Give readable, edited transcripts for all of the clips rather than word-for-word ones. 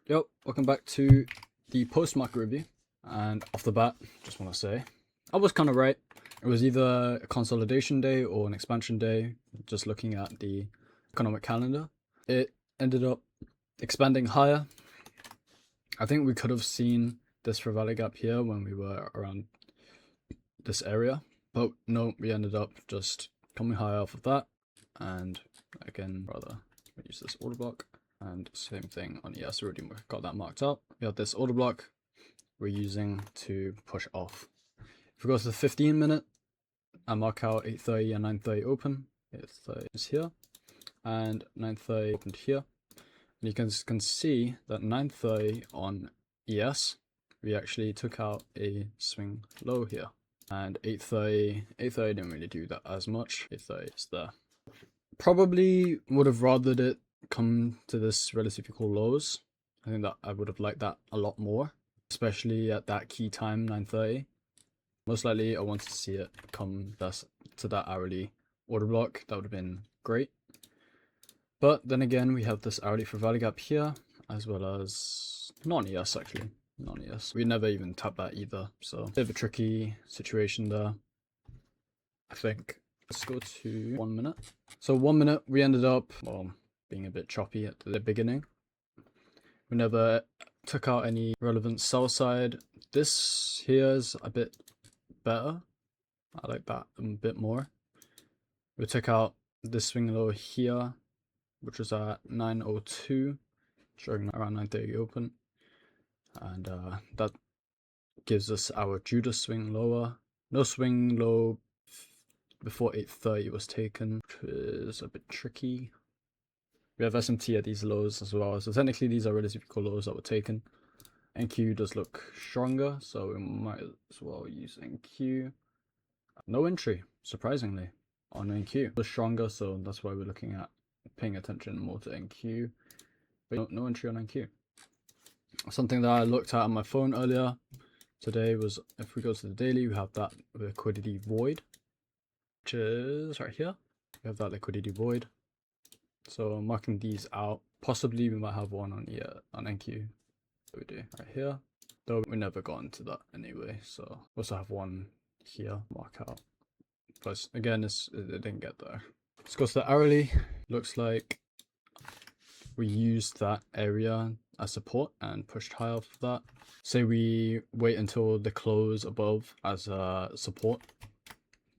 Yo, welcome back to the post-market review. And off the bat, just want to say, I was kind of right. It was either a consolidation day or an expansion day, just looking at the economic calendar. It ended up expanding higher. I think we could have seen this Valley Gap here when we were around this area. But no, we ended up just coming higher off of that. And again, rather, use this order block. And same thing on ES, already got that marked up. We have this order block we're using to push off. If we go to the 15 minute, I mark out 8:30 and 9:30 open. 8:30 is here, and 9:30 opened here. And you can see that 9:30 on ES, we actually took out a swing low here. And 8:30 didn't really do that as much. 8:30 is there. Probably would have rathered it come to this relative equal lows. I think that I would have liked that a lot more, especially at that key time, 9:30. Most likely I wanted to see it come to that hourly order block. That would have been great. But then again, we have this hourly for Valley Gap here, as well as non-ES actually. Non-ES. We never even tapped that either, so a bit of a tricky situation there, I think. Let's go to 1 minute. So 1 minute, we ended up, well, being a bit choppy at the beginning. We never took out any relevant sell side. This here is a bit better. I like that a bit more. We took out this swing low here, which was at 9:02, showing around 9:30 open. And that gives us our Judas swing lower. No swing low before 8:30 was taken, which is a bit tricky. We have SMT at these lows as well, so technically these are relatively cool lows that were taken. NQ does look stronger, so we might as well use NQ. No entry, surprisingly, on NQ. It was stronger, so that's why we're looking at paying attention more to NQ. But no entry on NQ. Something that I looked at on my phone earlier today was, if we go to the daily, we have that liquidity void, which is right here. We have that liquidity void. So marking these out, possibly we might have one on NQ. We do right here, though we never got into that anyway. So we also have one here, mark out. Plus again, it didn't get there. Let's go to the hourly. Looks like we used that area as support and pushed high off of that. Say we wait until the close above as support,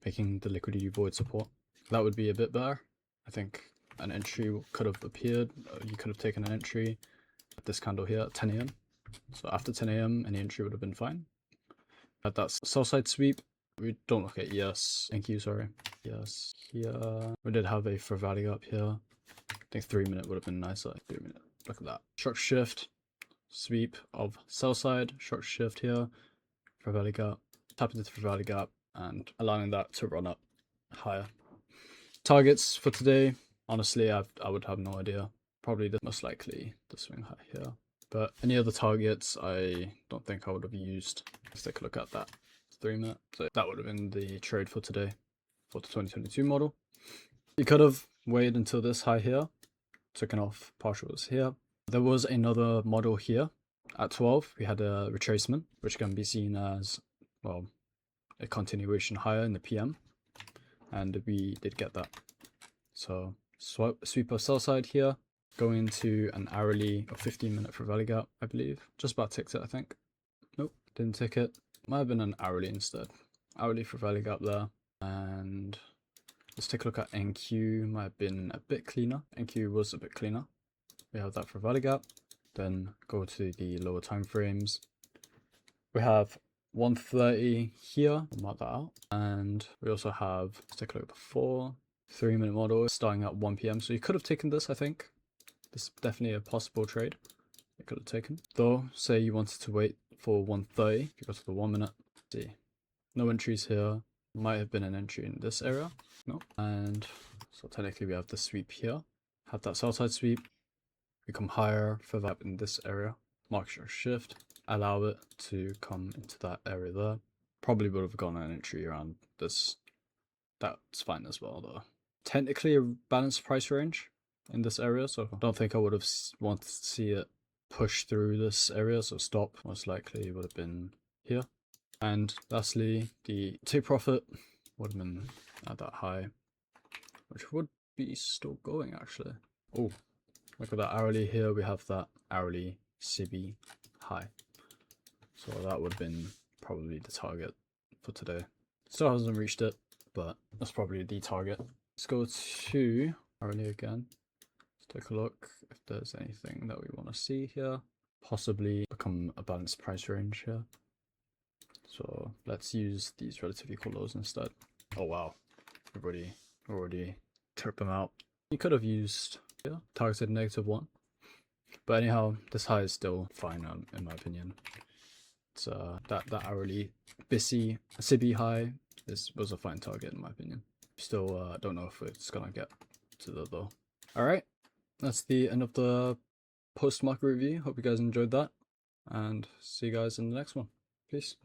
making the liquidity void support. That would be a bit better. I think an entry could have appeared. You could have taken an entry at this candle here at 10 AM. So after 10 AM, any entry would have been fine. At that sell side sweep, we don't look at ES, NQ, sorry. ES here. We did have a for Valley Gap here. I think 3 minute would have been nicer. 3 minute. Look at that. Structure shift, sweep of sell side, structure shift here, for Valley Gap, tap into the Valley Gap, and allowing that to run up higher. Targets for today, honestly, I would have no idea. Probably most likely the swing high here. But any other targets, I don't think I would have used. Let's take a look at that 3 minute. So that would have been the trade for today for the 2022 model. You could have waited until this high here, taken off partials here. There was another model here at 12. We had a retracement, which can be seen as, well, a continuation higher in the PM. And we did get that. So sweep of sell side here, going into an hourly or 15 minute for Valley Gap, I believe. Just about ticked it, I think. Nope, didn't tick it. Might have been an hourly instead. Hourly for Valley Gap there. And let's take a look at NQ. Might have been a bit cleaner. NQ was a bit cleaner. We have that for Valley Gap. Then go to the lower time frames. We have 1:30 here. We'll mark that out. And we also have, let's take a look at the 3 minute model starting at 1 PM. So you could have taken this, I think. This is definitely a possible trade you could have taken. Though, say you wanted to wait for 1:30, if you go to the 1 minute, see, no entries here. Might have been an entry in this area. No. And so technically we have the sweep here. Have that sell side sweep. We come higher for that in this area. Mark your shift. Allow it to come into that area there. Probably would have gone an entry around this. That's fine as well though. Technically a balanced price range in this area, so I don't think I would have wanted to see it push through this area, so stop most likely would have been here. And lastly, the take profit would have been at that high, which would be still going actually. Oh, look at that hourly here. We have that hourly SIBI high. So that would have been probably the target for today. Still hasn't reached it, but that's probably the target. Let's go to hourly again. Let's take a look if there's anything that we want to see here. Possibly become a balanced price range here. So let's use these relative equal lows instead. Oh wow, everybody already tripped them out. You could have used targeted -1, but anyhow, this high is still fine in my opinion. It's that hourly SIBI high was a fine target in my opinion. Still don't know if it's gonna get to the low. All right, that's the end of the post market review. Hope you guys enjoyed that, and see you guys in the next one. Peace.